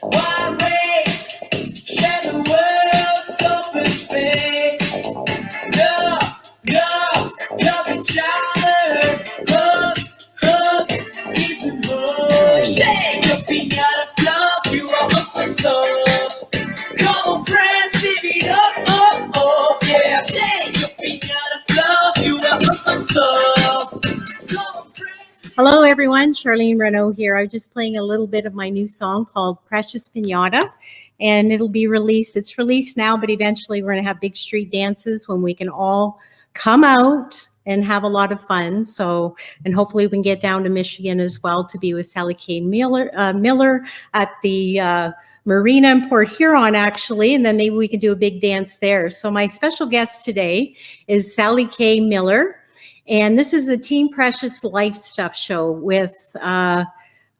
Wild race, share the world's open space. Love each other. Hug, kiss and hug. Shake your pinata fluff, you are awesome stuff. Come on, friends, live it up, yeah. Shake your pinata fluff, you are awesome stuff. Come on, friends. Hello, everyone. Charlene Renaud here. I was just playing a little bit of my new song called Precious Pinata, and it'll be released. It's released now, but eventually we're going to have big street dances when we can all come out and have a lot of fun. So, and hopefully we can get down to Michigan as well to be with Sally K. Miller at the marina in Port Huron, actually, and then maybe we can do a big dance there. So my special guest today is Sally K. Miller, and this is the Team Precious Life Stuff show with,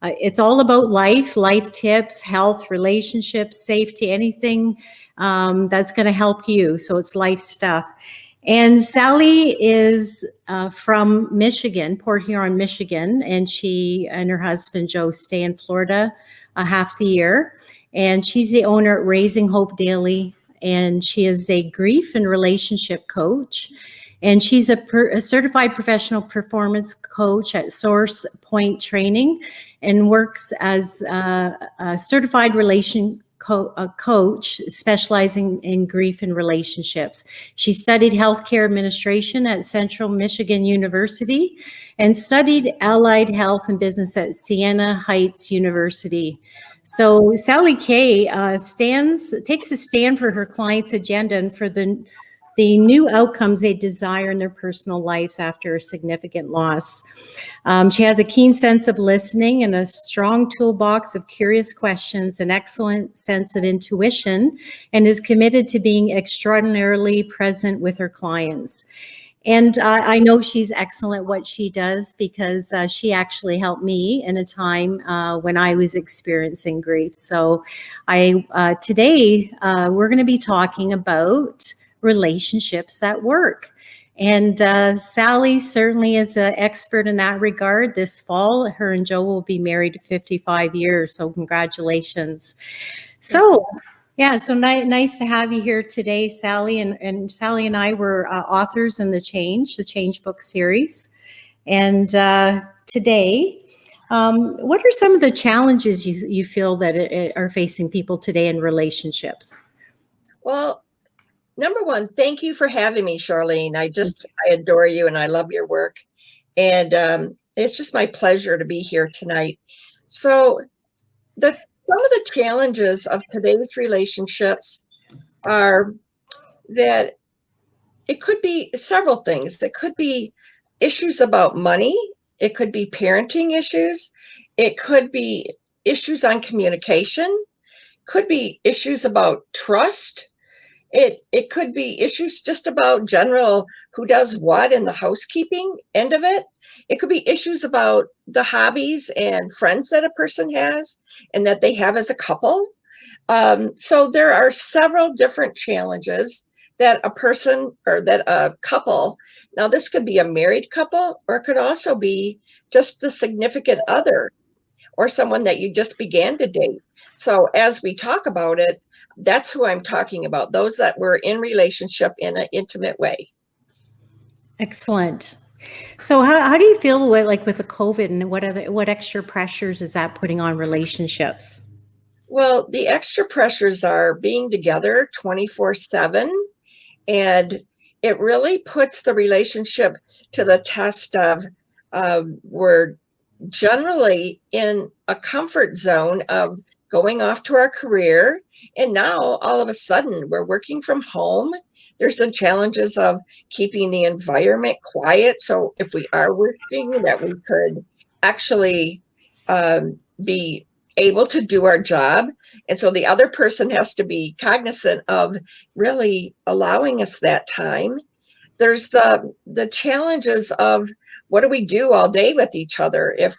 it's all about life tips, health, relationships, safety, anything that's going to help you. So it's life stuff. And Sally is from Michigan, Port Huron, Michigan, and she and her husband, Joe, stay in Florida half the year. And she's the owner at Raising Hope Daily, and she is a grief and relationship coach. And she's a certified professional performance coach at Source Point Training and works as a certified coach specializing in grief and relationships. She studied healthcare administration at Central Michigan University and studied allied health and business at Siena Heights University. So Sally K takes a stand for her clients' agenda and for the new outcomes they desire in their personal lives after a significant loss. She has a keen sense of listening and a strong toolbox of curious questions, an excellent sense of intuition, and is committed to being extraordinarily present with her clients. And I know she's excellent at what she does because she actually helped me in a time when I was experiencing grief. So today we're going to be talking about relationships that work. And Sally certainly is an expert in that regard. This fall, her and Joe will be married 55 years, so congratulations. So, yeah, so nice to have you here today, Sally. And Sally and I were authors in the Change book series. And today, what are some of the challenges you feel that are facing people today in relationships? Well, number one, thank you for having me, Charlene. I adore you and I love your work. And it's just my pleasure to be here tonight. So some of the challenges of today's relationships are that it could be several things. It could be issues about money. It could be parenting issues. It could be issues on communication. Could be issues about trust. It could be issues just about general who does what in the housekeeping end of it. It could be issues about the hobbies and friends that a person has and that they have as a couple. So there are several different challenges that a person or that a couple, now this could be a married couple or it could also be just the significant other or someone that you just began to date. So as we talk about it, that's who I'm talking about, those that were in relationship in an intimate way. Excellent. So how do you feel with the COVID and what extra pressures is that putting on relationships? Well, the extra pressures are being together 24/7, and it really puts the relationship to the test of we're generally in a comfort zone of going off to our career. And now all of a sudden we're working from home. There's the challenges of keeping the environment quiet. So if we are working, that we could actually be able to do our job. And so the other person has to be cognizant of really allowing us that time. There's the challenges of what do we do all day with each other if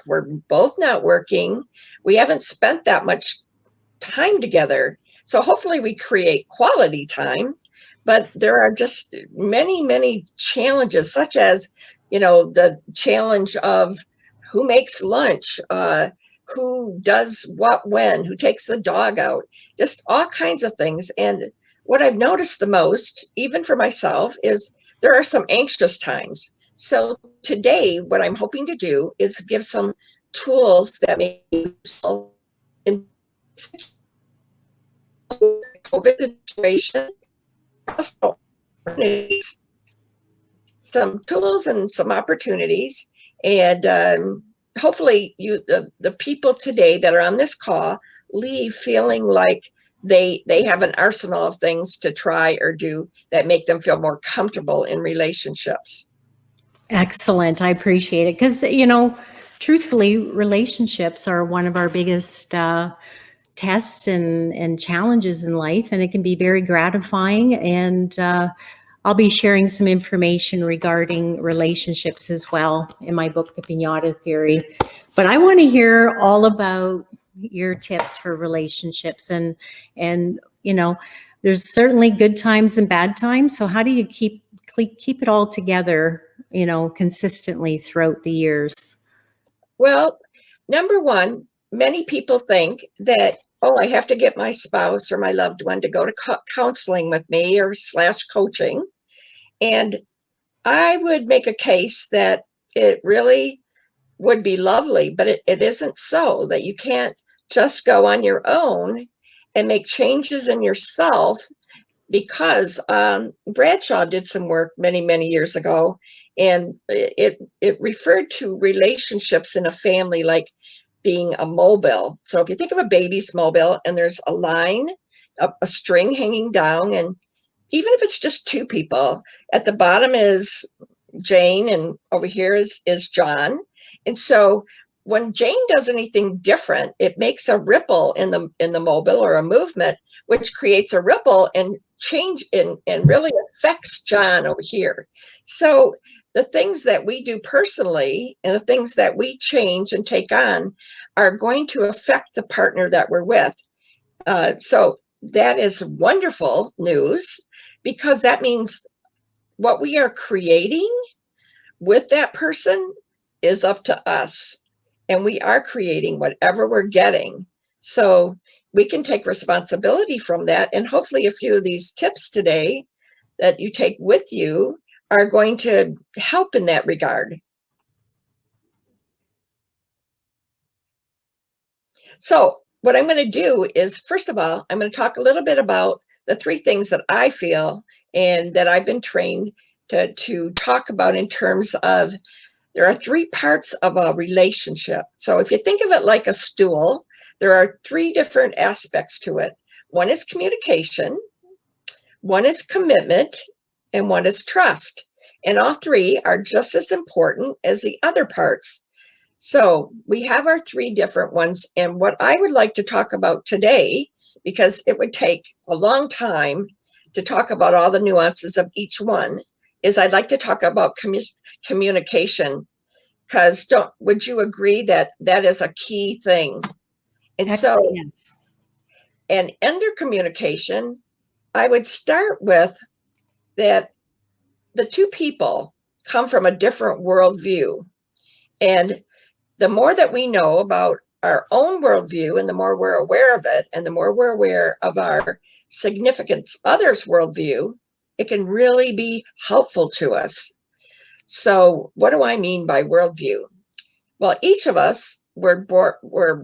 we're both not working, we haven't spent that much time together. So hopefully we create quality time, but there are just many challenges, such as, the challenge of who makes lunch, who does what when, who takes the dog out, just all kinds of things. And what I've noticed the most, even for myself, is there are some anxious times. So today, what I'm hoping to do is give some tools that may be useful in COVID situation, also some tools and some opportunities. And hopefully the people today that are on this call leave feeling like they have an arsenal of things to try or do that make them feel more comfortable in relationships. Excellent. I appreciate it. Because, truthfully, relationships are one of our biggest tests and challenges in life, and it can be very gratifying. And I'll be sharing some information regarding relationships as well in my book, The Piñata Theory. But I want to hear all about your tips for relationships, and there's certainly good times and bad times. So how do you keep it all together, consistently throughout the years? Well, number one, many people think that, oh, I have to get my spouse or my loved one to go to counseling with me or / coaching. And I would make a case that it really would be lovely, but it isn't so, that you can't just go on your own and make changes in yourself, because Bradshaw did some work many, many years ago, and it referred to relationships in a family like being a mobile. So if you think of a baby's mobile and there's a line, a string hanging down, and even if it's just two people, at the bottom is Jane and over here is John. And so when Jane does anything different, it makes a ripple in the mobile, or a movement, which creates a ripple and change and really affects John over here. So the things that we do personally and the things that we change and take on are going to affect the partner that we're with. So that is wonderful news, because that means what we are creating with that person is up to us, and we are creating whatever we're getting. So we can take responsibility from that, and hopefully a few of these tips today that you take with you are going to help in that regard. So what I'm going to do is, first of all, I'm going to talk a little bit about the three things that I feel and that I've been trained to talk about in terms of, there are three parts of a relationship. So if you think of it like a stool, there are three different aspects to it. One is communication, one is commitment, and one is trust. And all three are just as important as the other parts. So we have our three different ones. And what I would like to talk about today, because it would take a long time to talk about all the nuances of each one, is I'd like to talk about communication, because would you agree that that is a key thing? And Excellent. so, Yes. and under communication, I would start with that the two people come from a different worldview. And the more that we know about our own worldview, and the more we're aware of it, and the more we're aware of our significant other's worldview, it can really be helpful to us. So what do I mean by worldview? Well, each of us were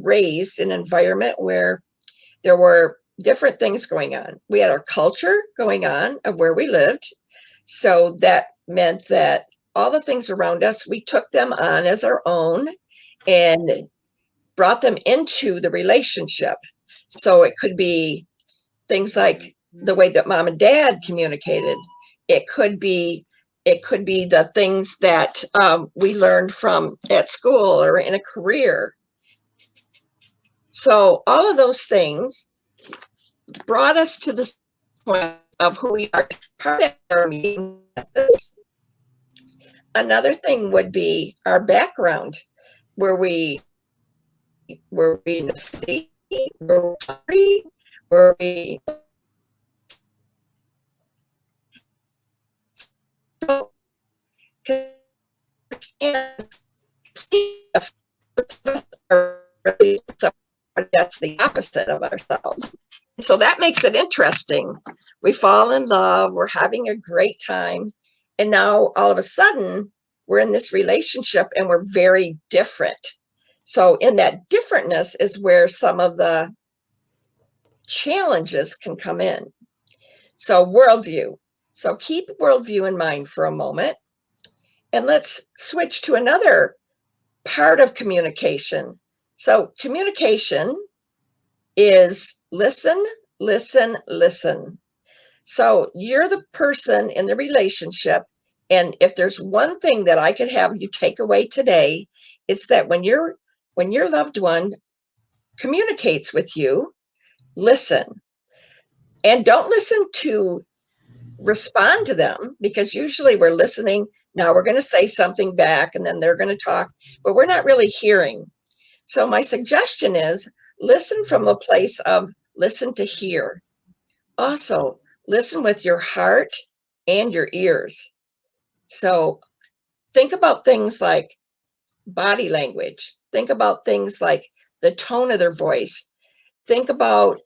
raised in an environment where there were different things going on. We had our culture going on of where we lived. So that meant that all the things around us, we took them on as our own and brought them into the relationship. So it could be things like the way that mom and dad communicated. It could be the things that we learned from at school or in a career. So all of those things brought us to this point of who we are. Part of our meeting. Another thing would be our background. Were we in the city? Were we so really somebody that's the opposite of ourselves. So that makes it interesting. We fall in love, we're having a great time, and now all of a sudden we're in this relationship and we're very different. So in that differentness is where some of the challenges can come in. So worldview. So keep worldview in mind for a moment. And let's switch to another part of communication. So communication is listen, listen, listen. So you're the person in the relationship. And if there's one thing that I could have you take away today, it's that when your loved one communicates with you, listen. And don't listen to respond to them, because usually we're listening. Now we're going to say something back and then they're going to talk, but we're not really hearing. So my suggestion is listen from a place of listen to hear. Also, listen with your heart and your ears. So think about things like body language. Think about things like the tone of their voice. Think about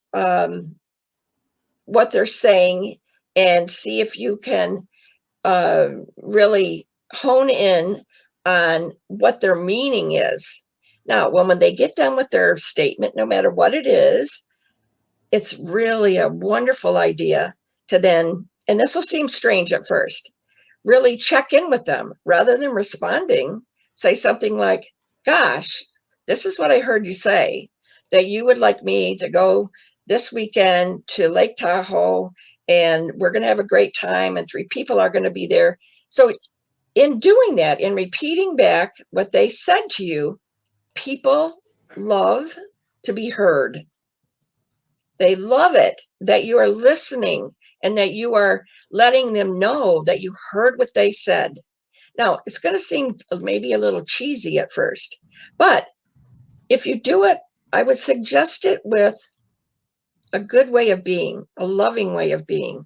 what they're saying and see if you can really hone in on what their meaning is. Now, when they get done with their statement, no matter what it is, it's really a wonderful idea to then, and this will seem strange at first, really check in with them rather than responding. Say something like, gosh, this is what I heard you say, that you would like me to go this weekend to Lake Tahoe and we're going to have a great time and 3 people are going to be there. So in doing that, in repeating back what they said to you, people love to be heard. They love it that you are listening and that you are letting them know that you heard what they said. Now, it's going to seem maybe a little cheesy at first, but if you do it, I would suggest it with a good way of being, a loving way of being,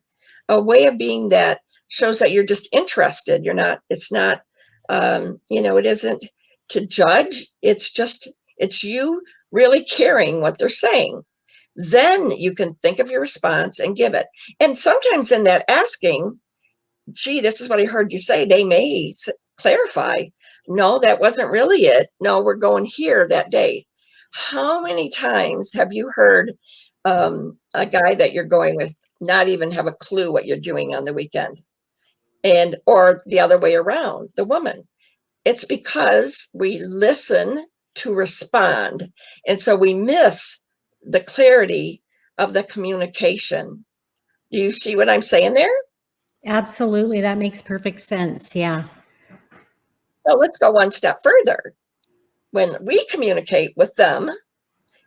a way of being that shows that you're just interested. You're not, it's not, it isn't to judge. It's you really caring what they're saying. Then you can think of your response and give it. And sometimes in that asking, gee, this is what I heard you say, they may clarify, no, that wasn't really it. No, we're going here that day. How many times have you heard a guy that you're going with not even have a clue what you're doing on the weekend? And or the other way around, the woman. It's because we listen to respond. And so we miss the clarity of the communication. Do you see what I'm saying there? Absolutely. That makes perfect sense. Yeah. So let's go one step further. When we communicate with them,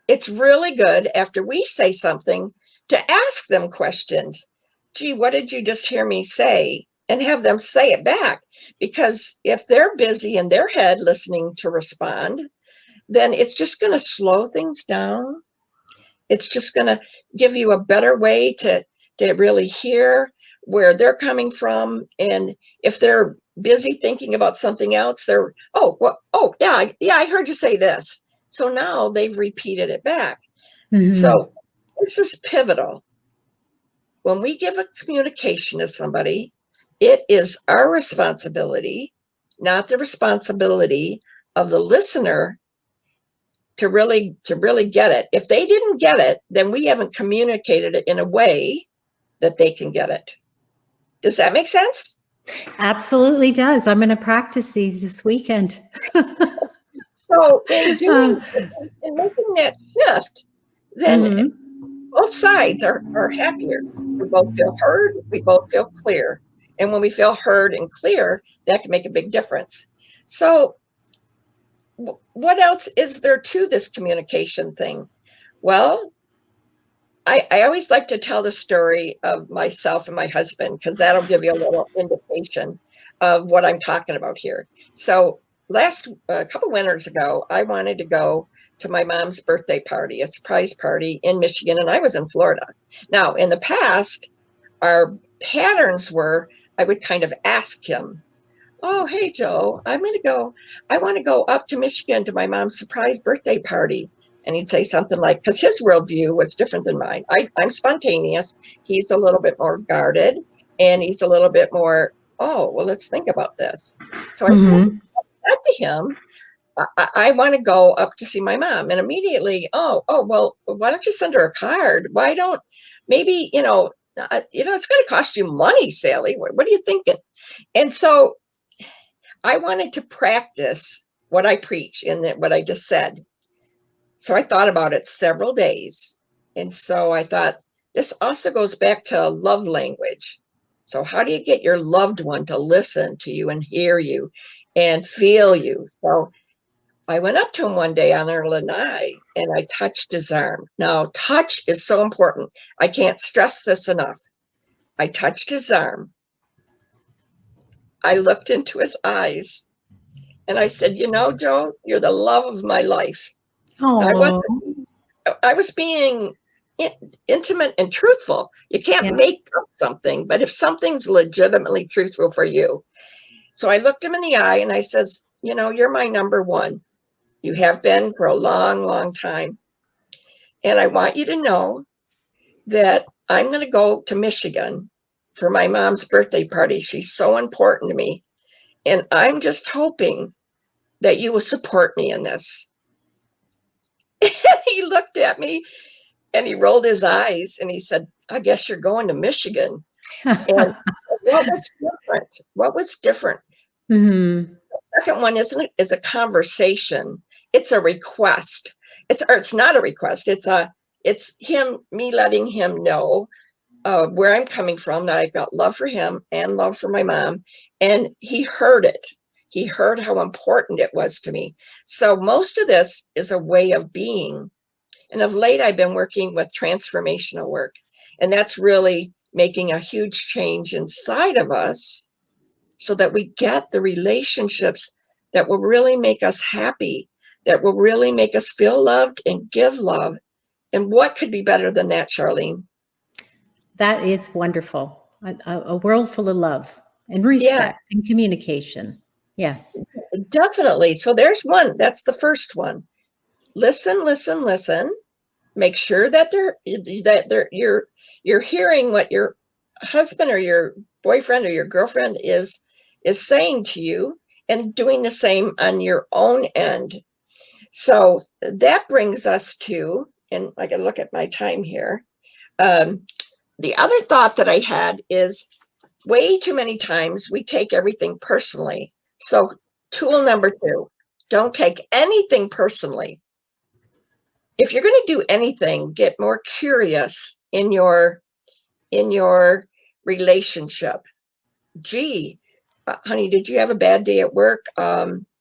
it's really good after we say something to ask them questions. Gee, what did you just hear me say? And have them say it back. Because if they're busy in their head listening to respond, then it's just going to slow things down. It's just going to give you a better way to really hear where they're coming from. And if they're busy thinking about something else, they're, yeah, I heard you say this. So now they've repeated it back. Mhm. So this is pivotal. When we give a communication to somebody, it is our responsibility, not the responsibility of the listener to really get it. If they didn't get it, then we haven't communicated it in a way that they can get it. Does that make sense? Absolutely does. I'm going to practice these this weekend. So in making that shift, then both sides are happier. We both feel heard, we both feel clear. And when we feel heard and clear, that can make a big difference. So what else is there to this communication thing? Well, I always like to tell the story of myself and my husband, because that'll give you a little indication of what I'm talking about here. So a couple winters ago, I wanted to go to my mom's birthday party, a surprise party in Michigan, and I was in Florida. Now, in the past, our patterns were I would kind of ask him, oh, hey, Joe, I want to go up to Michigan to my mom's surprise birthday party. And he'd say something like, because his worldview was different than mine. I'm spontaneous. He's a little bit more guarded, and he's a little bit more, oh, well, let's think about this. So I Mm-hmm. said to him, I want to go up to see my mom. And immediately, well, why don't you send her a card? Why don't, maybe, it's going to cost you money, Sally. What are you thinking? And so I wanted to practice what I preach in that, what I just said. So I thought about it several days. And so I thought, this also goes back to love language. So how do you get your loved one to listen to you and hear you and feel you? So I went up to him one day on our lanai and I touched his arm. Now, touch is so important. I can't stress this enough. I touched his arm. I looked into his eyes and I said, Joe, you're the love of my life. Oh, I was being intimate and truthful. You can't yeah. make up something, but if something's legitimately truthful for you. So I looked him in the eye and I says, you're my number one. You have been for a long, long time. And I want you to know that I'm going to go to Michigan for my mom's birthday party. She's so important to me. And I'm just hoping that you will support me in this. He looked at me and he rolled his eyes and he said, I guess you're going to Michigan. And what was different? What was different? Mm-hmm. The second one is a conversation. It's a request. It's not a request. It's me letting him know where I'm coming from, that I've got love for him and love for my mom. And he heard it. He heard how important it was to me. So most of this is a way of being. And of late, I've been working with transformational work. And that's really making a huge change inside of us so that we get the relationships that will really make us happy, that will really make us feel loved and give love. And what could be better than that, Charlene? That is wonderful. A world full of love and Yeah, respect and communication. Yes. definitely. So there's one. That's the first one. Listen, listen, listen. Make sure that you're hearing what your husband or your boyfriend or your girlfriend is saying to you, and doing the same on your own end. So that brings us to, and I can look at my time here. The other thought that I had is, way too many times we take everything personally. So tool number 2, don't take anything personally. If you're going to do anything, get more curious in your relationship. Gee, honey, did you have a bad day at work?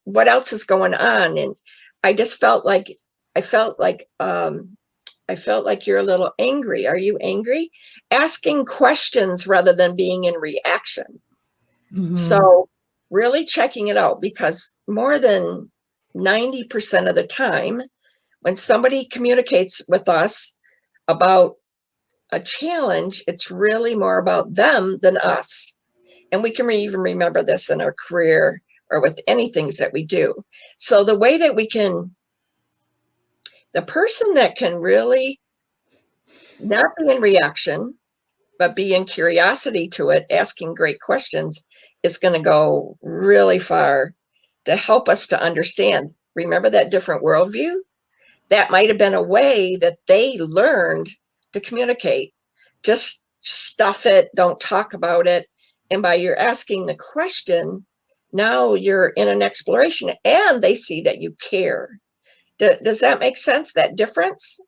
What else is going on? And I just felt like I felt like you're a little angry. Are you angry? Asking questions rather than being in reaction. Mm-hmm. So really checking it out, because more than 90% of the time, when somebody communicates with us about a challenge, it's really more about them than us. And we can even remember this in our career or with any things that we do. So the way that the person that can really not be in reaction, but be in curiosity to it, asking great questions, is going to go really far to help us to understand. Remember that different worldview? That might have been a way that they learned to communicate. Just stuff it, don't talk about it. And by your asking the question, now you're in an exploration and they see that you care. Does that make sense, that difference?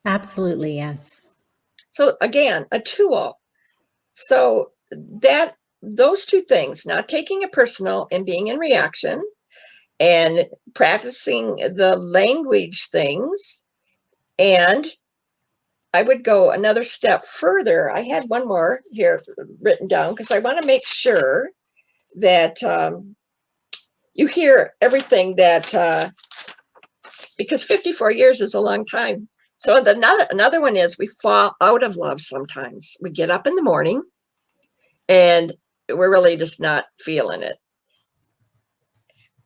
Absolutely, yes. So again, a tool. So that those two things, not taking it personal and being in reaction, and practicing the language things. And I would go another step further. I had one more here written down because I want to make sure that you hear everything that, because 54 years is a long time. So another one is, we fall out of love sometimes. We get up in the morning and we're really just not feeling it.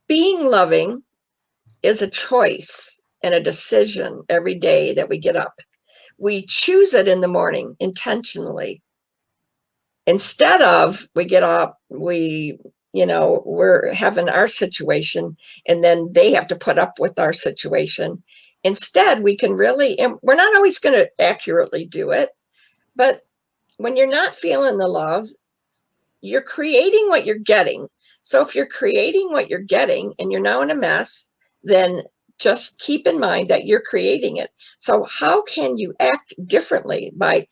being loving is a choice and a decision every day that we get up. We choose it in the morning intentionally. Instead of we get up, we're having our situation and then they have to put up with our situation. Instead, we can really, and we're not always going to accurately do it, but when you're not feeling the love, you're creating what you're getting. So if you're creating what you're getting and you're now in a mess, then just keep in mind that you're creating it. So how can you act differently? By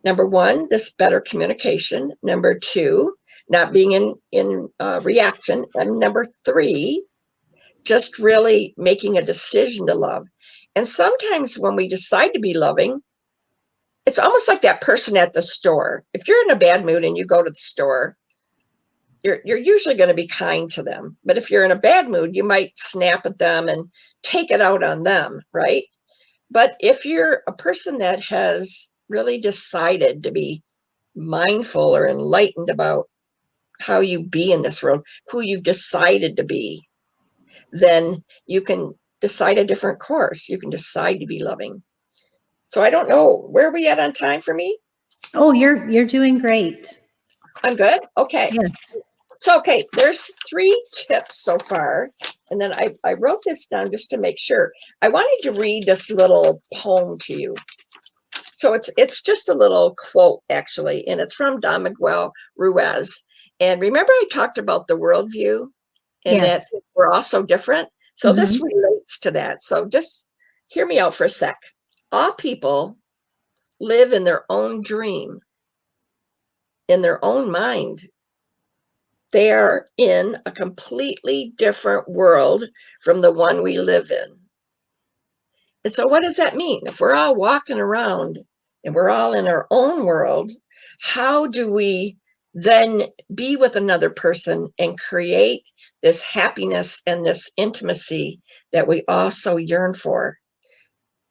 number one, this better communication. Number two, not being in reaction. And number three, just really making a decision to love. And sometimes when we decide to be loving, it's almost like that person at the store. If you're in a bad mood and you go to the store, you're usually going to be kind to them. But if you're in a bad mood, you might snap at them and take it out on them, right? But if you're a person that has really decided to be mindful or enlightened about how you be in this world, who you've decided to be, then you can decide a different course. You can decide to be loving. So I don't know, where are we at on time for me? Oh, you're doing great. I'm good. Okay. Yes. So, okay, there's 3 tips so far. And then I wrote this down just to make sure. I wanted to read this little poem to you. So it's just a little quote, actually, and it's from Don Miguel Ruiz. And remember I talked about the worldview and Yes. that we're all so different? So this relates to that. So just hear me out for a sec. All people live in their own dream, in their own mind. They are in a completely different world from the one we live in. And so what does that mean? If we're all walking around and we're all in our own world, how do we then be with another person and create this happiness and this intimacy that we all so yearn for?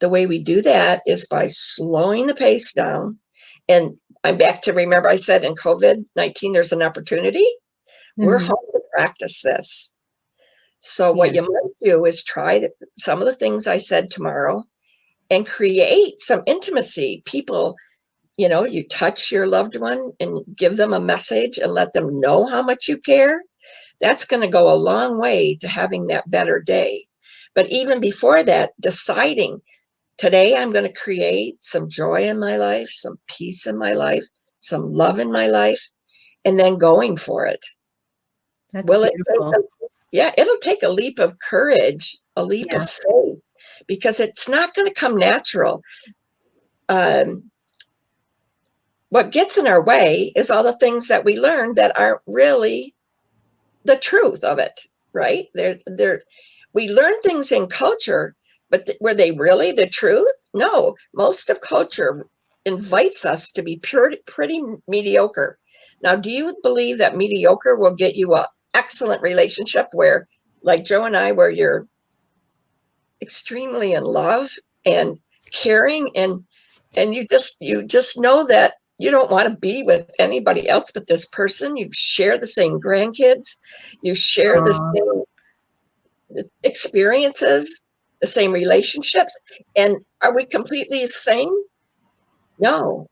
The way we do that is by slowing the pace down. And I'm back to, remember I said in COVID-19, there's an opportunity. We're home to practice this. So what you might do is try some of the things I said tomorrow and create some intimacy. People, you touch your loved one and give them a message and let them know how much you care. That's going to go a long way to having that better day. But even before that, deciding, today I'm going to create some joy in my life, some peace in my life, some love in my life, and then going for it. That's beautiful. It'll take a leap of courage, a leap of faith, because it's not going to come natural. What gets in our way is all the things that we learn that aren't really the truth of it, right? We learn things in culture, but were they really the truth? No, most of culture invites us to be pretty mediocre. Now, do you believe that mediocre will get you an excellent relationship where, like Joe and I, where you're extremely in love and caring and you just know that you don't want to be with anybody else but this person? You share the same grandkids, you share the same experiences, the same relationships, and are we completely the same? No.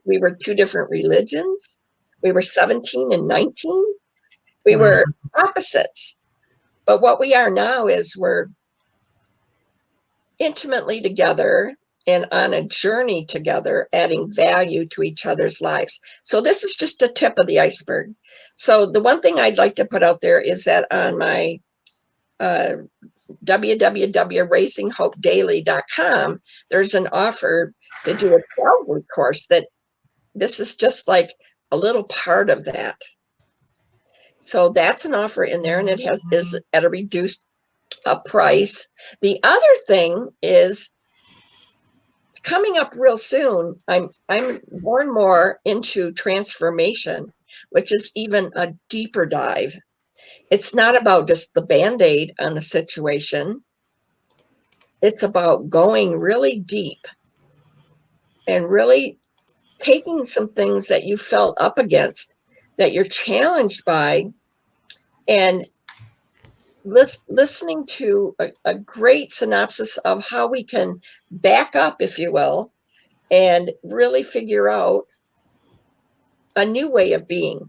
We were 2 different religions. We were 17 and 19. We were opposites. But what we are now is we're intimately together and on a journey together, adding value to each other's lives. So this is just a tip of the iceberg. So the one thing I'd like to put out there is that on my www.raisinghopedaily.com, there's an offer to do a 12-week course that this is just like a little part of that. So that's an offer in there, and it is at a reduced price. The other thing is coming up real soon. I'm more and more into transformation, which is even a deeper dive. It's not about just the Band-Aid on the situation. It's about going really deep and really taking some things that you felt up against, that you're challenged by, and listening to a great synopsis of how we can back up, if you will, and really figure out a new way of being,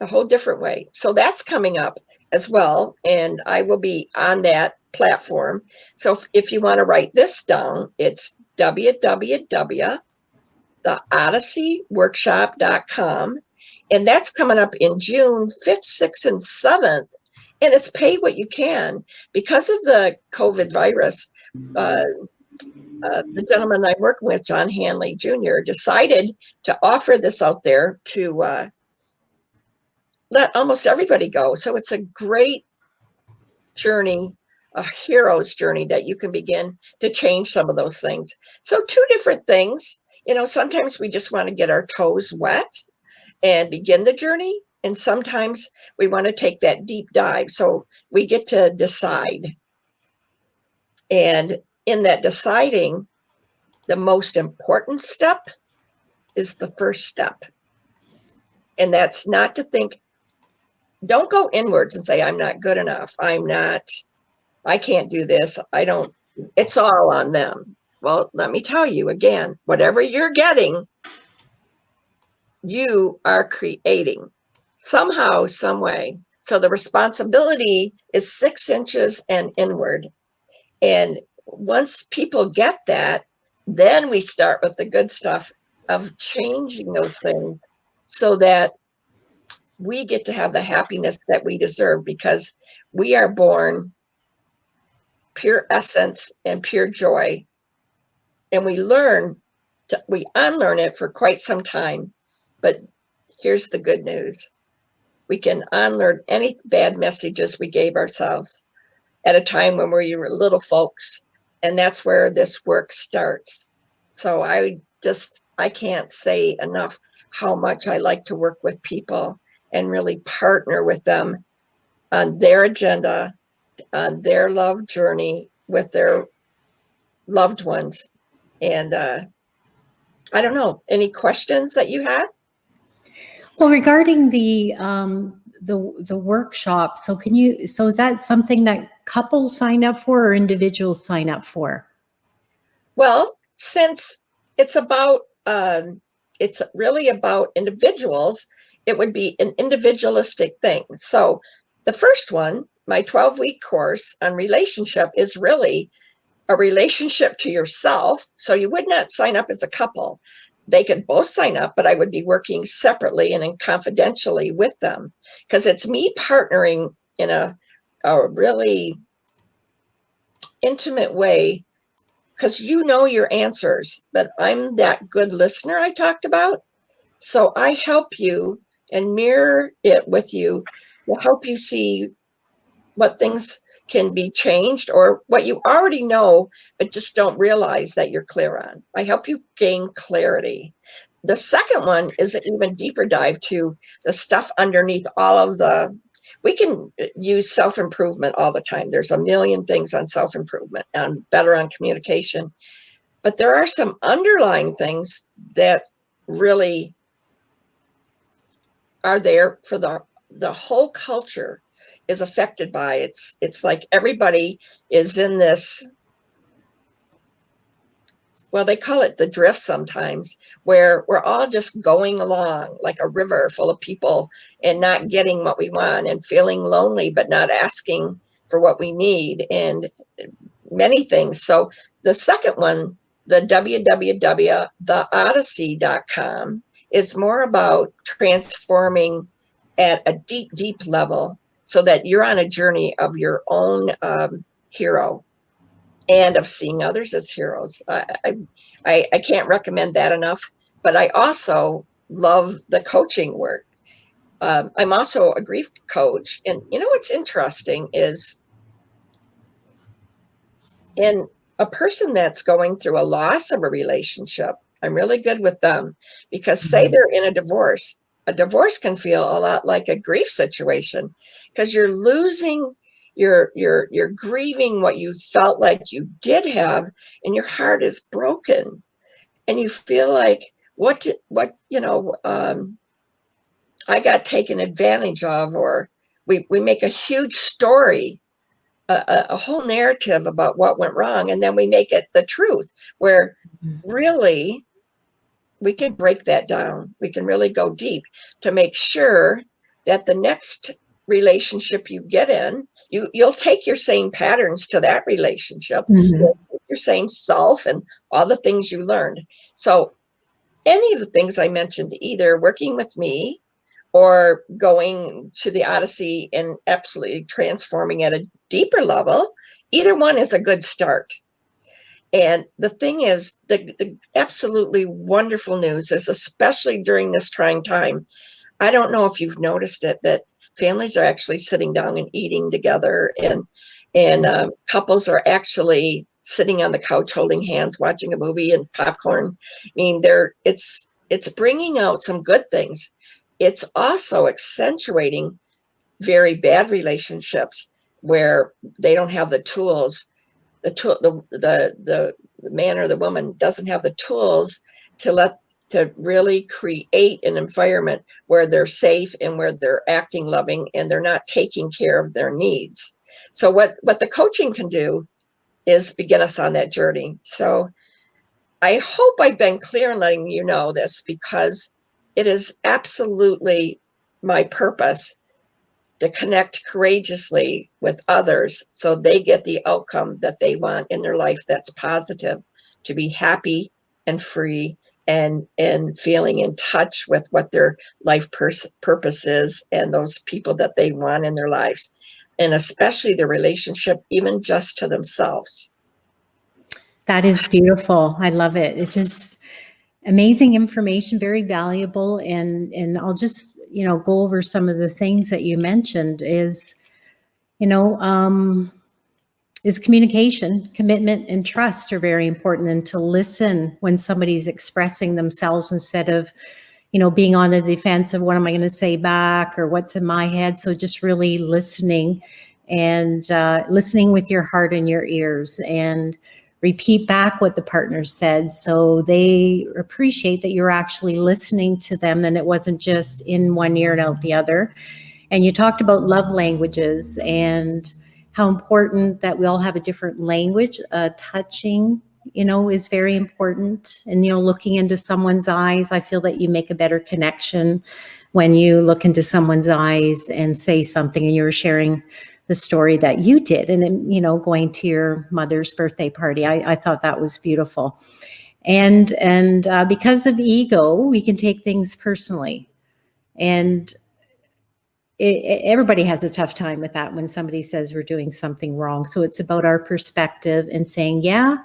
a whole different way. So that's coming up as well. And I will be on that platform. So if you want to write this down, it's www.odysseyworkshop.com. And that's coming up in June 5th, 6th, and 7th. And it's pay what you can. Because of the COVID virus, the gentleman I'm working with, John Hanley Jr., decided to offer this out there to let almost everybody go. So it's a great journey, a hero's journey that you can begin to change some of those things. So two different things. Sometimes we just want to get our toes wet and begin the journey. And sometimes we want to take that deep dive. So we get to decide. And in that deciding, the most important step is the first step. And that's not to think, don't go inwards and say, I'm not good enough. I can't do this. It's all on them. Well, let me tell you again, whatever you're getting, you are creating somehow, some way. So the responsibility is 6 inches and inward. And once people get that, then we start with the good stuff of changing those things so that we get to have the happiness that we deserve, because we are born pure essence and pure joy. And we unlearn it for quite some time. But here's the good news. We can unlearn any bad messages we gave ourselves at a time when we were little folks. And that's where this work starts. So I can't say enough how much I like to work with people and really partner with them on their agenda, on their love journey with their loved ones. And I don't know, any questions that you have? Well, regarding the workshop, so is that something that couples sign up for or individuals sign up for? Well, since it's really about individuals, it would be an individualistic thing. So the first one, my 12-week course on relationship, is really a relationship to yourself. So you would not sign up as a couple. They could both sign up, but I would be working separately and confidentially with them, because it's me partnering in a really intimate way, because you know your answers, but I'm that good listener I talked about. So I help you and mirror it with you to help you see what things can be changed or what you already know, but just don't realize that you're clear on. I help you gain clarity. The second one is an even deeper dive to the stuff underneath all of we can use self-improvement all the time. There's a million things on self-improvement and better on communication, but there are some underlying things that really are there for the whole culture is affected by. It's like everybody is in this, well, they call it the drift sometimes, where we're all just going along like a river full of people and not getting what we want and feeling lonely, but not asking for what we need and many things. So the second one, the www.theodyssey.com, is more about transforming at a deep, deep level so that you're on a journey of your own hero and of seeing others as heroes. I can't recommend that enough, but I also love the coaching work. I'm also a grief coach. And what's interesting is in a person that's going through a loss of a relationship, I'm really good with them, because say they're in a divorce can feel a lot like a grief situation, because you're losing, you're grieving what you felt like you did have, and your heart is broken, and you feel like I got taken advantage of, or we make a huge story a whole narrative about what went wrong, and then we make it the truth, where really we can break that down. We can really go deep to make sure that the next relationship you get in, you'll take your same patterns to that relationship, Mhm. your same self and all the things you learned. So any of the things I mentioned, either working with me or going to the Odyssey and absolutely transforming at a deeper level, either one is a good start. And the thing is, the absolutely wonderful news is, especially during this trying time, I don't know if you've noticed it, but families are actually sitting down and eating together, and couples are actually sitting on the couch holding hands, watching a movie and popcorn. I mean, it's bringing out some good things. It's also accentuating very bad relationships where they don't have the tools. The man or the woman doesn't have the tools to really create an environment where they're safe and where they're acting loving and they're not taking care of their needs. So what the coaching can do is begin us on that journey. So I hope I've been clear in letting you know this, because it is absolutely my purpose to connect courageously with others so they get the outcome that they want in their life that's positive, to be happy and free and feeling in touch with what their life purpose is and those people that they want in their lives, and especially the relationship even just to themselves. That is beautiful. I love it. It's just amazing information, very valuable. And I'll just, go over some of the things that you mentioned you know, is communication, commitment, and trust are very important, and to listen when somebody's expressing themselves instead of, being on the defensive. What am I going to say back, or what's in my head? So just really listening, and listening with your heart and your ears, and repeat back what the partner said so they appreciate that you're actually listening to them, and it wasn't just in one ear and out the other. And you talked about love languages and how important that we all have a different language. Touching, is very important. And, looking into someone's eyes, I feel that you make a better connection when you look into someone's eyes and say something. And you were sharing the story that you did, and, going to your mother's birthday party. I thought that was beautiful. And because of ego, we can take things personally. And everybody has a tough time with that when somebody says we're doing something wrong. So it's about our perspective and saying, yeah,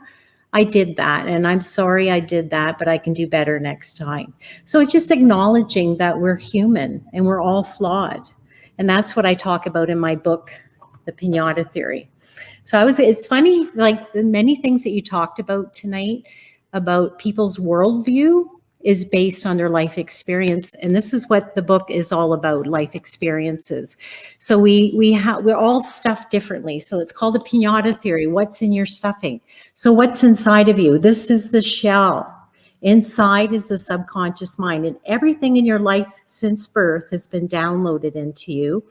I did that, and I'm sorry I did that, but I can do better next time. So it's just acknowledging that we're human and we're all flawed. And that's what I talk about in my book, The Piñata Theory. So it's funny, like the many things that you talked about tonight about people's worldview is based on their life experience. And this is what the book is all about, life experiences. So we're all stuffed differently. So it's called the piñata theory. What's in your stuffing? So what's inside of you? This is the shell. Inside is the subconscious mind, and everything in your life since birth has been downloaded into you.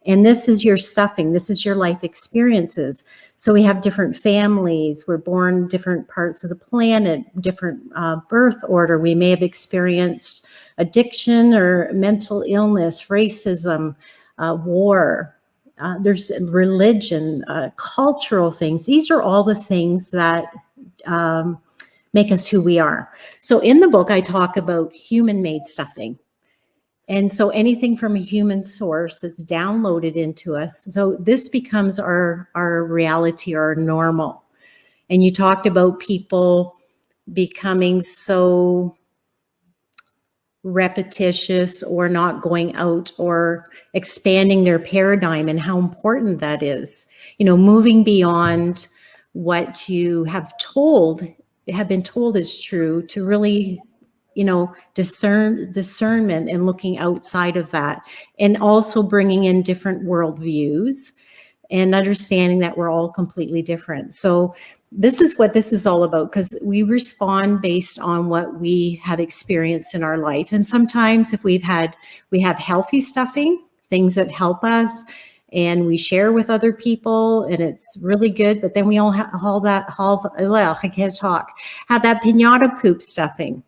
And this is your stuffing. This is your life experiences. So we have different families. We're born different parts of the planet, different birth order. We may have experienced addiction or mental illness, racism, war. There's religion, cultural things. These are all the things that make us who we are. So in the book, I talk about human-made stuffing. And so anything from a human source that's downloaded into us. So this becomes our reality, our normal. And you talked about people becoming so repetitious or not going out or expanding their paradigm, and how important that is. Moving beyond what you have been told is true, to really discernment and looking outside of that, and also bringing in different worldviews and understanding that we're all completely different. So this is what this is all about, because we respond based on what we have experienced in our life. And sometimes if we have healthy stuffing, things that help us, and we share with other people, and it's really good. But then we all have I can't talk, have that piñata poop stuffing.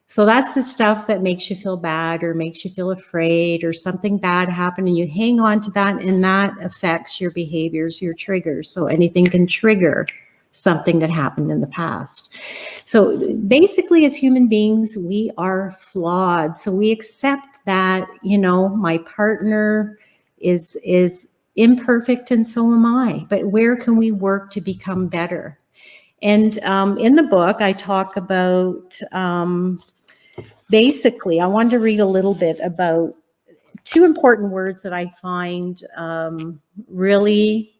So that's the stuff that makes you feel bad or makes you feel afraid or something bad happened, and you hang on to that, and that affects your behaviors, your triggers. So anything can trigger something that happened in the past. So basically, as human beings, we are flawed. So we accept that, my partner is imperfect, and so am I. But where can we work to become better? And in the book, I talk about basically, I wanted to read a little bit about two important words that I find really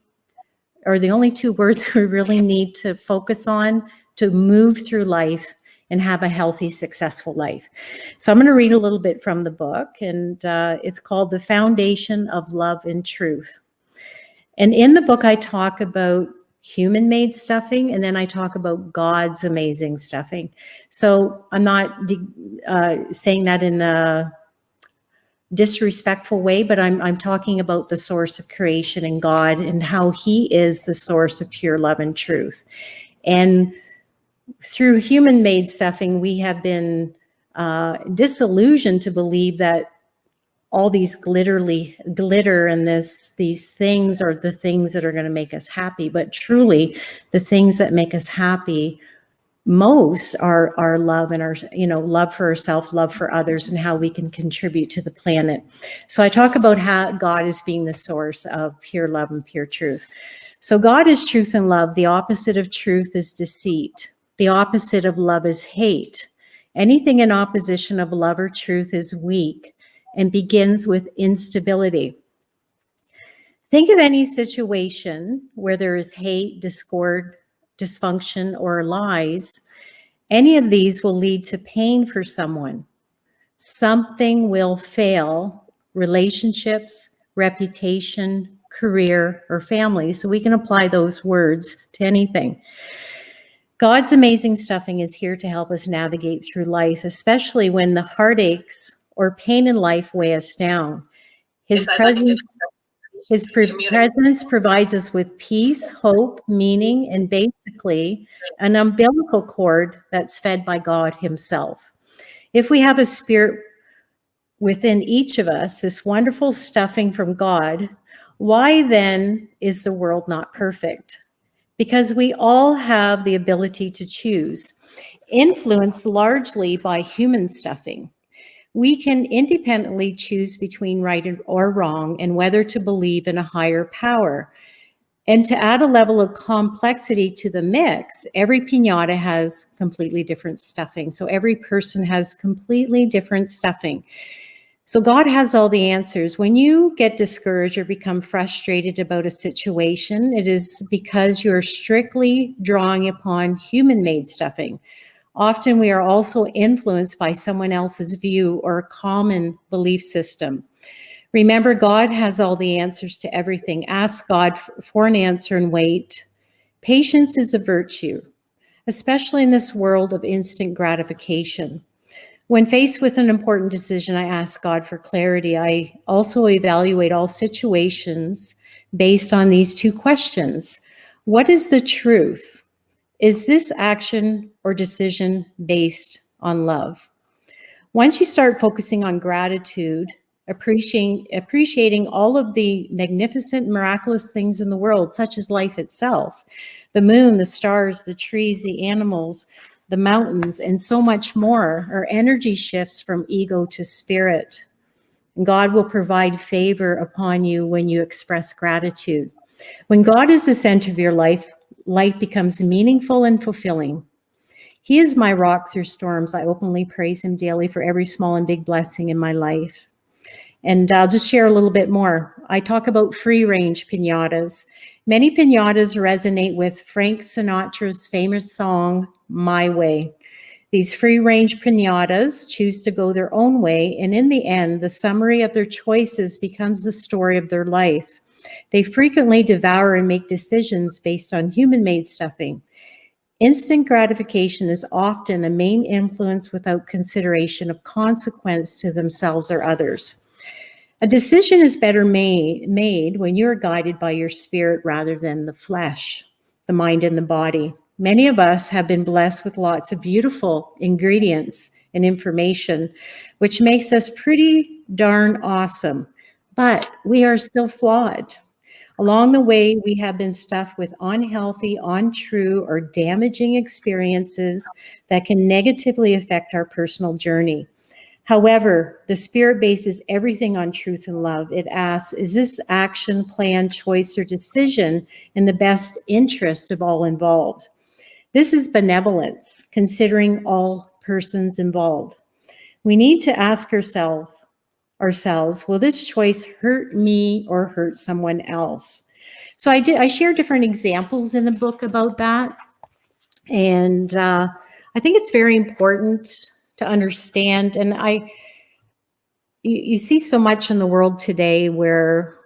are the only two words we really need to focus on to move through life and have a healthy, successful life. So I'm going to read a little bit from the book, and it's called The Foundation of Love and Truth. And in the book, I talk about human-made stuffing, and then I talk about God's amazing stuffing. So I'm not saying that in a disrespectful way, but I'm talking about the source of creation and God, and how He is the source of pure love and truth. And through human-made stuffing, we have been disillusioned to believe that all these glitter and these things are the things that are going to make us happy. But truly, the things that make us happy most are our love and our, love for ourselves, love for others, and how we can contribute to the planet. So I talk about how God is being the source of pure love and pure truth. So God is truth and love. The opposite of truth is deceit. The opposite of love is hate. Anything in opposition of love or truth is weak and begins with instability. Think of any situation where there is hate, discord, dysfunction, or lies. Any of these will lead to pain for someone. Something will fail: relationships, reputation, career, or family. So we can apply those words to anything. God's amazing stuffing is here to help us navigate through life, especially when the heartaches or pain in life weigh us down. His presence provides us with peace, hope, meaning, and basically an umbilical cord that's fed by God Himself. If we have a spirit within each of us, this wonderful stuffing from God, why then is the world not perfect? Because we all have the ability to choose, influenced largely by human stuffing. We can independently choose between right or wrong and whether to believe in a higher power. And to add a level of complexity to the mix, every piñata has completely different stuffing. So every person has completely different stuffing. So God has all the answers. When you get discouraged or become frustrated about a situation, it is because you're strictly drawing upon human-made stuffing. Often we are also influenced by someone else's view or a common belief system. Remember, God has all the answers to everything. Ask God for an answer and wait. Patience is a virtue, especially in this world of instant gratification. When faced with an important decision, I ask God for clarity. I also evaluate all situations based on these two questions. What is the truth? Is this action or decision based on love? Once you start focusing on gratitude, appreciating all of the magnificent, miraculous things in the world, such as life itself, the moon, the stars, the trees, the animals, the mountains, and so much more, our energy shifts from ego to spirit. God will provide favor upon you when you express gratitude. When God is the center of your life becomes meaningful and fulfilling. He is my rock through storms. I openly praise Him daily for every small and big blessing in my life. And I'll just share a little bit more. I talk about free-range piñatas. Many piñatas resonate with Frank Sinatra's famous song, My Way. These free-range piñatas choose to go their own way, and in the end, the summary of their choices becomes the story of their life. They frequently devour and make decisions based on human-made stuffing. Instant gratification is often a main influence without consideration of consequence to themselves or others. A decision is better made when you're guided by your spirit rather than the flesh, the mind, and the body. Many of us have been blessed with lots of beautiful ingredients and information, which makes us pretty darn awesome, but we are still flawed. Along the way, we have been stuffed with unhealthy, untrue, or damaging experiences that can negatively affect our personal journey. However, the spirit bases everything on truth and love. It asks, is this action, plan, choice, or decision in the best interest of all involved? This is benevolence, considering all persons involved. We need to ask ourselves, will this choice hurt me or hurt someone else? So I share different examples in the book about that. And I think it's very important to understand. And you see so much in the world today where,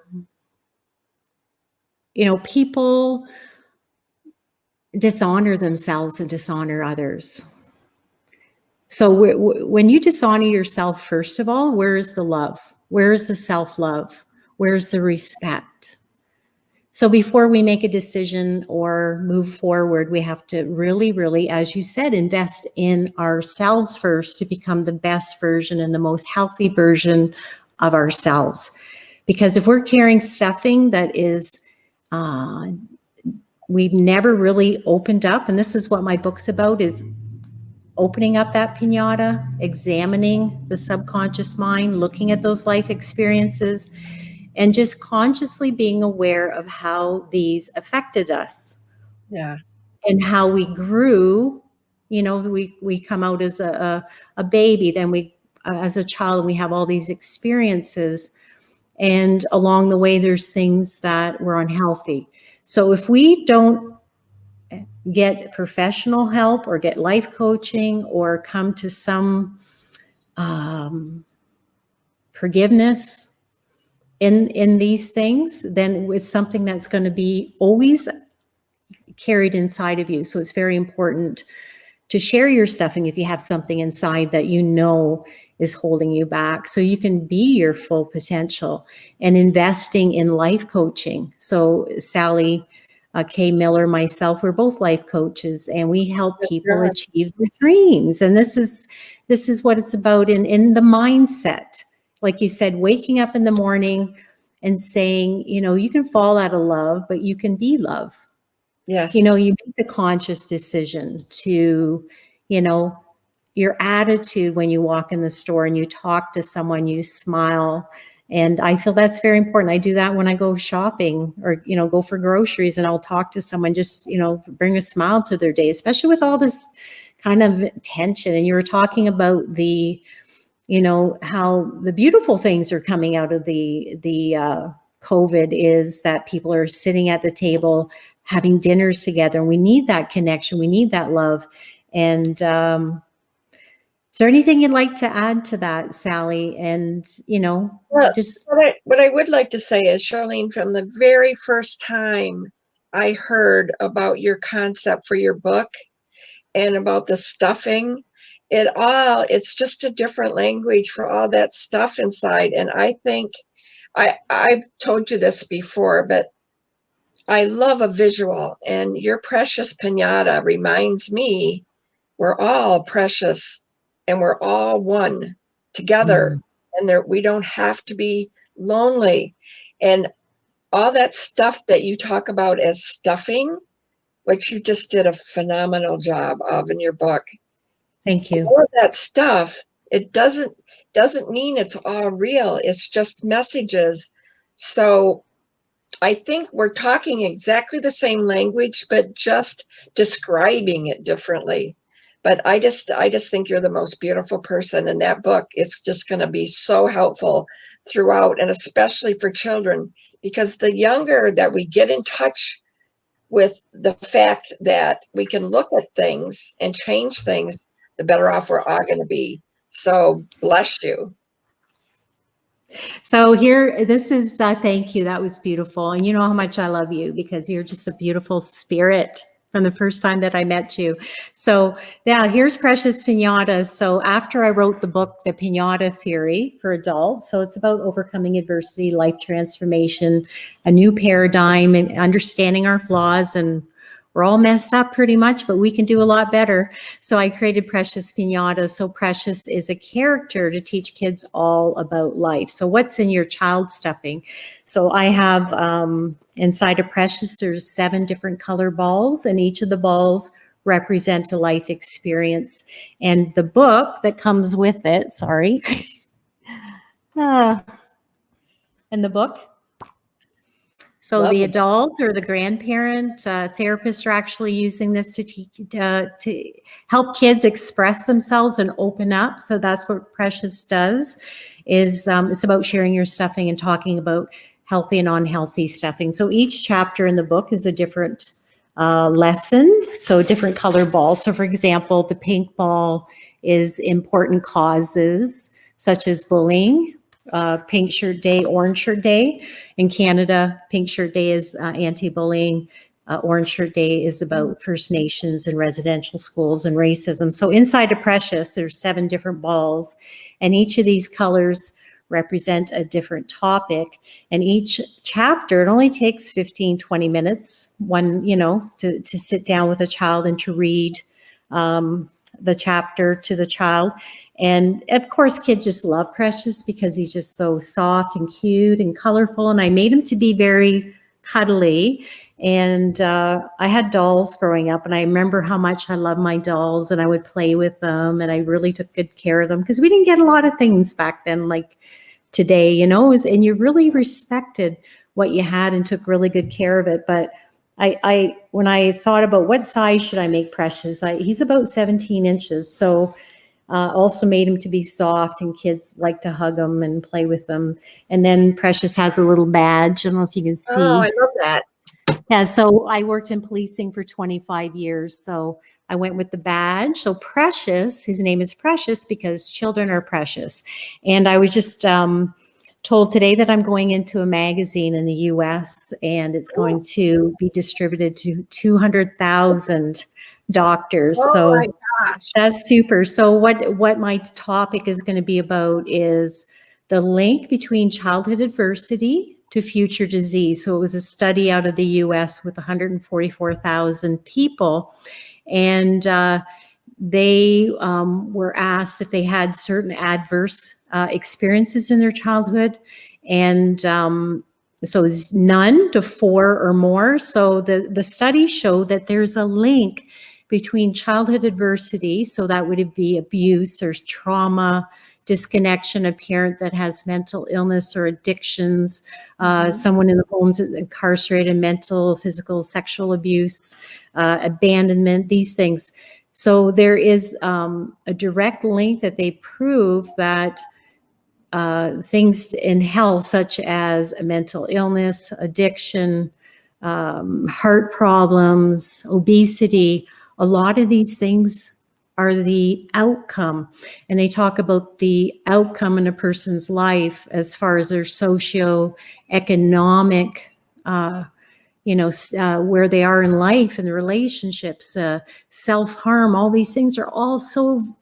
people dishonor themselves and dishonor others. So when you dishonor yourself, first of all, where is the love? Where is the self-love? Where is the respect? So before we make a decision or move forward, we have to really, really, as you said, invest in ourselves first to become the best version and the most healthy version of ourselves. Because if we're carrying stuffing that is, we've never really opened up, and this is what my book's about, is opening up that piñata, examining the subconscious mind, looking at those life experiences, and just consciously being aware of how these affected us. Yeah. And how we grew. We come out as a baby, then we, as a child, we have all these experiences. And along the way, there's things that were unhealthy. So if we don't get professional help or get life coaching or come to some forgiveness in these things, then it's something that's going to be always carried inside of you. So it's very important to share your stuffing if you have something inside that is holding you back, so you can be your full potential. And investing in life coaching. So Sally K. Miller, myself, we're both life coaches, and we help people achieve their dreams. And this is what it's about in the mindset. Like you said, waking up in the morning and saying, you can fall out of love, but you can be love. Yes. You make the conscious decision to, your attitude when you walk in the store and you talk to someone, you smile. And I feel that's very important. I do that when I go shopping or, go for groceries, and I'll talk to someone, just, bring a smile to their day, especially with all this kind of tension. And you were talking about the, how the beautiful things are coming out of the COVID is that people are sitting at the table, having dinners together. And we need that connection. We need that love. And is there anything you'd like to add to that, Sally? And, Well, what I would like to say is, Charlene, from the very first time I heard about your concept for your book and about the stuffing, it's just a different language for all that stuff inside. And I think I've told you this before, but I love a visual, and your precious piñata reminds me we're all precious and we're all one together, and we don't have to be lonely. And all that stuff that you talk about as stuffing, which you just did a phenomenal job of in your book. Thank you. All of that stuff, it doesn't mean it's all real. It's just messages. So I think we're talking exactly the same language, but just describing it differently. But I just think you're the most beautiful person in that book. It's just going to be so helpful throughout, and especially for children, because the younger that we get in touch with the fact that we can look at things and change things, the better off we're all going to be. So bless you. So this is thank you. That was beautiful. And you know how much I love you, because you're just a beautiful spirit from the first time that I met you. So yeah, here's Precious Pinatas. So after I wrote the book, The Pinata Theory for Adults, so it's about overcoming adversity, life transformation, a new paradigm, and understanding our flaws. And we're all messed up pretty much, but we can do a lot better. So I created Precious Pinata. So Precious is a character to teach kids all about life. So what's in your child stuffing? So I have inside of Precious, there's 7 different color balls, and each of the balls represent a life experience. And the book that comes with it, sorry, and the book. So Love the it. adult or the grandparent, therapists are actually using this to help kids express themselves and open up. So that's what Precious does. Is it's about sharing your stuffing and talking about healthy and unhealthy stuffing. So each chapter in the book is a different lesson. So a different color ball. So for example, the pink ball is important causes such as bullying. Pink Shirt Day, Orange Shirt Day. In Canada, Pink Shirt Day is anti-bullying. Orange Shirt Day is about First Nations and residential schools and racism. So inside of Precious, there's 7 different balls, and each of these colors represent a different topic. And each chapter, it only takes 15, 20 minutes, to sit down with a child and to read the chapter to the child. And of course, kids just love Precious because he's just so soft and cute and colorful. And I made him to be very cuddly. And I had dolls growing up, and I remember how much I loved my dolls, and I would play with them, and I really took good care of them because we didn't get a lot of things back then like today, and you really respected what you had and took really good care of it. But I when I thought about what size should I make Precious, he's about 17 inches. So also made him to be soft, and kids like to hug him and play with them. And then Precious has a little badge. I don't know if you can see. Oh, I love that. Yeah, so I worked in policing for 25 years. So I went with the badge. So Precious, his name is Precious because children are precious. And I was just told today that I'm going into a magazine in the US, and it's going to be distributed to 200,000 doctors. Oh So my gosh. that's super. So what my topic is going to be about is the link between childhood adversity to future disease. So it was a study out of the US with 144,000 people. And they were asked if they had certain adverse experiences in their childhood. And so it's none to 4 or more. So the studies show that there's a link between childhood adversity, so that would be abuse or trauma, disconnection, a parent that has mental illness or addictions, someone in the home's incarcerated, mental, physical, sexual abuse, abandonment, these things. So there is a direct link that they prove that things in health, such as a mental illness, addiction, heart problems, obesity, a lot of these things are the outcome. And they talk about the outcome in a person's life as far as their socioeconomic, where they are in life and the relationships, self-harm, all these things are all so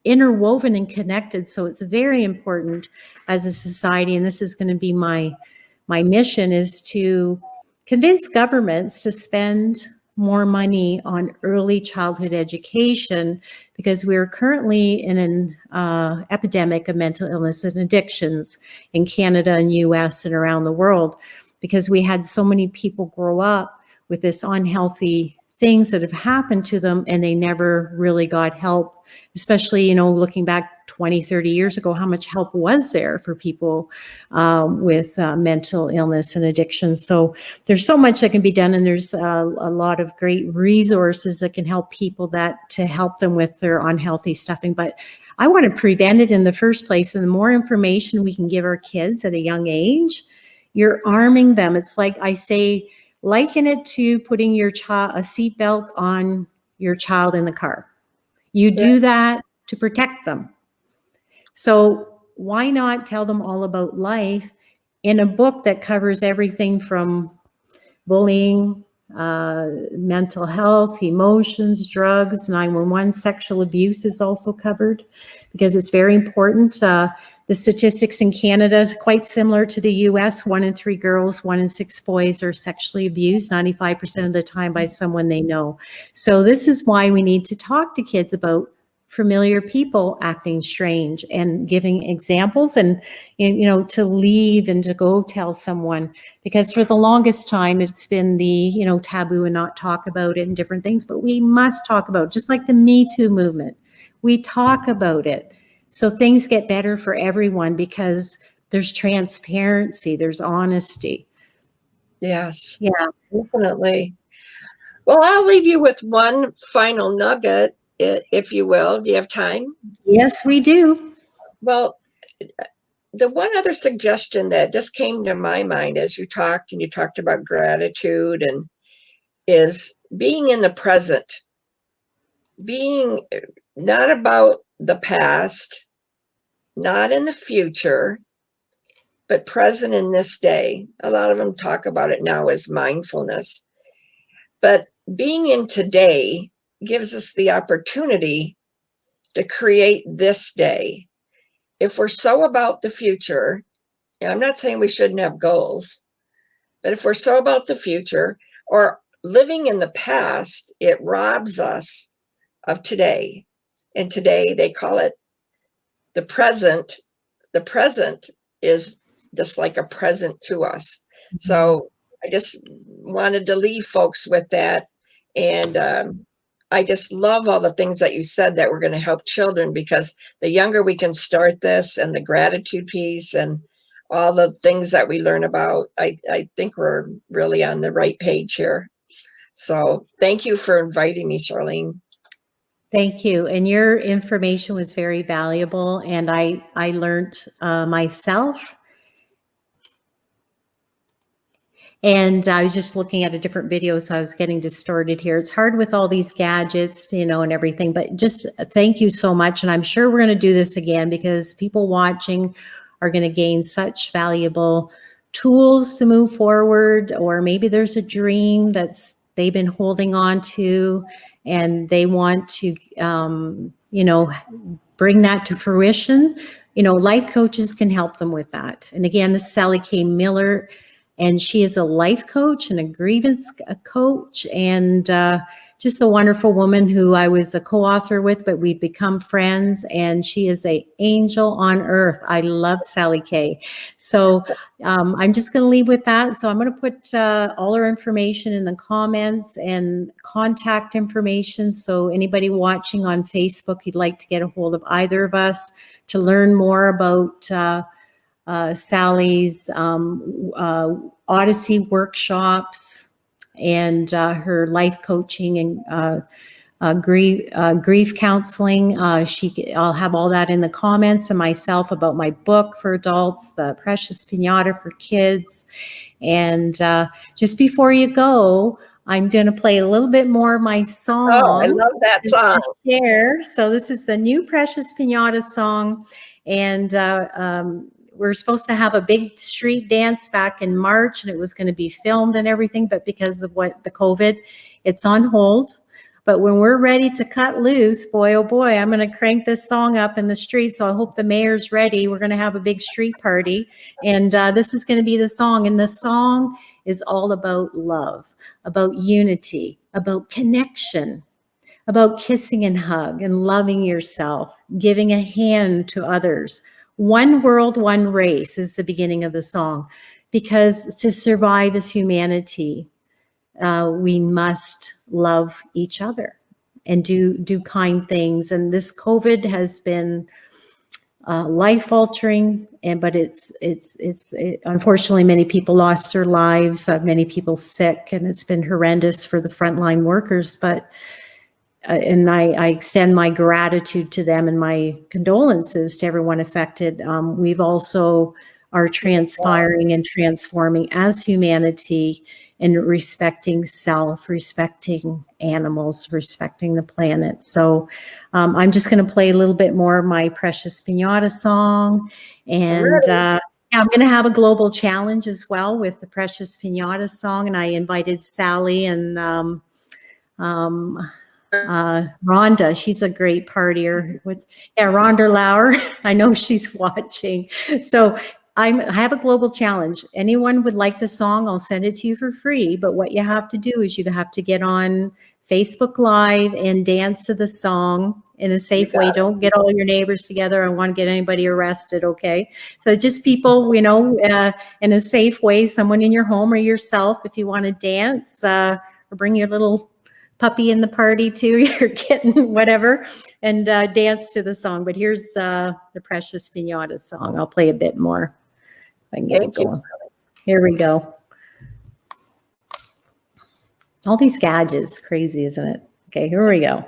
interwoven and connected. So it's very important as a society, and this is going to be my mission, is to convince governments to spend more money on early childhood education, because we're currently in an epidemic of mental illness and addictions in Canada and US and around the world, because we had so many people grow up with this unhealthy things that have happened to them, and they never really got help, especially, looking back 20, 30 years ago, how much help was there for people with mental illness and addiction. So there's so much that can be done, and there's a lot of great resources that can help people to help them with their unhealthy stuffing. But I want to prevent it in the first place, and the more information we can give our kids at a young age, you're arming them. It's like I say, liken it to putting a seatbelt on your child in the car. You do that to protect them. So why not tell them all about life in a book that covers everything from bullying, mental health, emotions, drugs, 911, sexual abuse is also covered because it's very important. The statistics in Canada is quite similar to the US. 1 in 3 girls, 1 in 6 boys are sexually abused 95% of the time by someone they know. So this is why we need to talk to kids about familiar people acting strange and giving examples and, you know, to leave and to go tell someone, because for the longest time it's been the, you know, taboo and not talk about it and different things, but we must talk about it, just like the Me Too movement. We talk about it so things get better for everyone because there's transparency, there's honesty. Yes, Yeah. definitely. Well, I'll leave you with one final nugget, if you will. Do you have time? Yes, we do. Well, the one other suggestion that just came to my mind as you talked, and you talked about gratitude, and is being in the present, being not about the past, not in the future, but present in this day. A lot of them talk about it now as mindfulness, but being in today gives us the opportunity to create this day. If we're so about the future, and I'm not saying we shouldn't have goals, but if we're so about the future or living in the past, it robs us of today. And today they call it the present. The present is just like a present to us. So I just wanted to leave folks with that. And I just love all the things that you said that were going to help children, because the younger we can start this, and the gratitude piece and all the things that we learn about, I think we're really on the right page here. So thank you for inviting me, Charlene. Thank you. And your information was very valuable. And I learned myself. And I was just looking at a different video, so I was getting distorted here. It's hard with all these gadgets, you know, and everything, but just thank you so much. And I'm sure we're going to do this again, because people watching are going to gain such valuable tools to move forward, or maybe there's a dream that's they've been holding on to and they want to, you know, bring that to fruition. You know, life coaches can help them with that. And again, this is Sally K. Miller, and she is a life coach and a grievance coach, and just a wonderful woman who I was a co-author with, but we've become friends, and she is an angel on earth. I love Sally K. So I'm just going to leave with that. So I'm going to put all her information in the comments and contact information. So anybody watching on Facebook, you'd like to get a hold of either of us to learn more about Sally's Odyssey workshops and her life coaching and grief counseling. I'll have all that in the comments, and myself about my book for adults, The Precious Pinata for kids. And just before you go, I'm going to play a little bit more of my song. Oh, I love that song. Share. So this is the new Precious Pinata song. And we're supposed to have a big street dance back in March, and it was going to be filmed and everything, but because of the COVID, it's on hold. But when we're ready to cut loose, boy, oh boy, I'm going to crank this song up in the street. So I hope the mayor's ready. We're going to have a big street party, and this is going to be the song. And the song is all about love, about unity, about connection, about kissing and hug and loving yourself, giving a hand to others. One world, one race is the beginning of the song, because to survive as humanity, we must love each other and do kind things. And this COVID has been life altering, but it's unfortunately many people lost their lives, many people sick, and it's been horrendous for the frontline workers. But and I extend my gratitude to them and my condolences to everyone affected. We've also are transpiring and transforming as humanity, and respecting self, respecting animals, respecting the planet. So I'm just going to play a little bit more of my Precious Pinata song. And I'm going to have a global challenge as well with the Precious Pinata song, and I invited Sally and Rhonda. She's a great partier. Rhonda Lauer. I know she's watching. So I have a global challenge. Anyone would like the song, I'll send it to you for free. But what you have to do is you have to get on Facebook Live and dance to the song in a safe way. Don't get all your neighbors together. I don't want to get anybody arrested, okay? So just people, in a safe way, someone in your home or yourself, if you want to dance, or bring your little puppy in the party too, your kitten, whatever, and dance to the song. But here's the Precious Pinata song. I'll play a bit more if I can get it going. Here we go. All these gadgets, crazy, isn't it? Okay, here we go.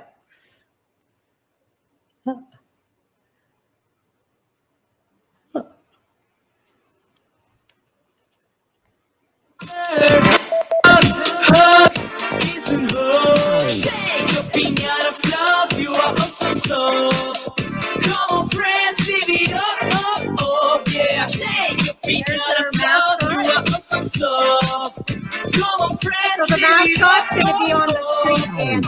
Shake your pinata fluff, you are awesome stuff. Come on, friends, live it up, yeah. Shake your pinata fluff, you are awesome stuff. Come on, friends, So the mascot's going to be on the street dancing.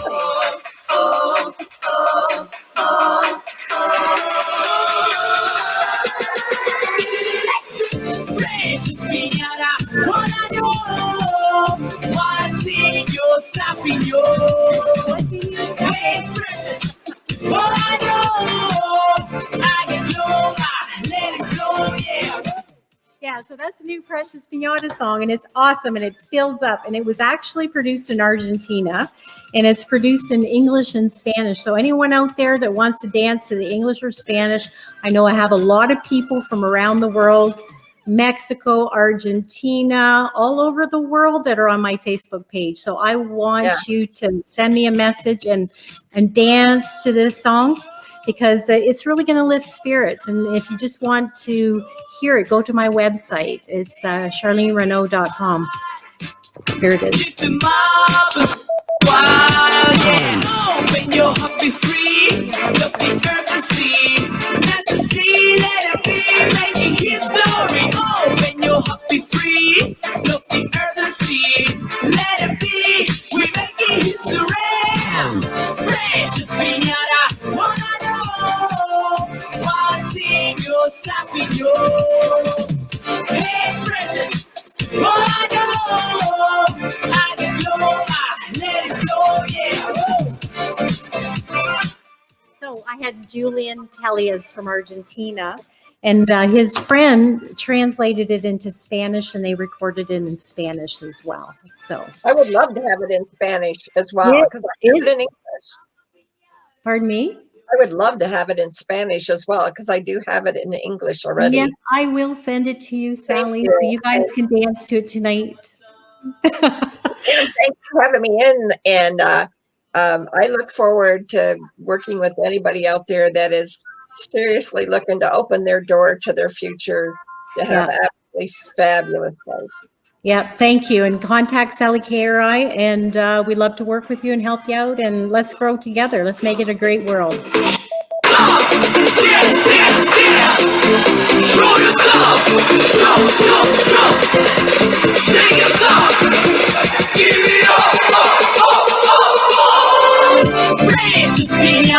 Precious pinata, what I know, what's in your stuffing, yo? Hey, precious, what I know, I can blow, let it go, yeah. Yeah, so that's a new Precious Pinata song, and it's awesome, and it fills up. And it was actually produced in Argentina, and it's produced in English and Spanish. So anyone out there that wants to dance to the English or Spanish, I know I have a lot of people from around the world, Mexico, Argentina, all over the world that are on my Facebook page. So I want you to send me a message and dance to this song, because it's really going to lift spirits. And if you just want to hear it, go to my website. It's charlenerenaud.com. Here it is. Open your heart, be free. Love the earth and sea. Let's see, let it be, making history. Open your heart, be free. Love the earth and sea. Let it be, we're making history. Precious pinata, what I know, what's in your stuffing, yo? Hey, precious, what I know, I can blow, let it go, yeah. So I had Julian Telias from Argentina, and his friend translated it into Spanish, and they recorded it in Spanish as well. So I would love to have it in Spanish as well, because I have it in English. Pardon me? I would love to have it in Spanish as well, because I do have it in English already. Yes, I will send it to you, Sally, so you guys can dance to it tonight. Thanks for having me in, and I look forward to working with anybody out there that is seriously looking to open their door to their future to have absolutely fabulous life. Yeah, thank you. And contact Sally KRI, and we'd love to work with you and help you out, and let's grow together. Let's make it a great world. Show yourself. Sing yourself. Give it up. Precious pinata.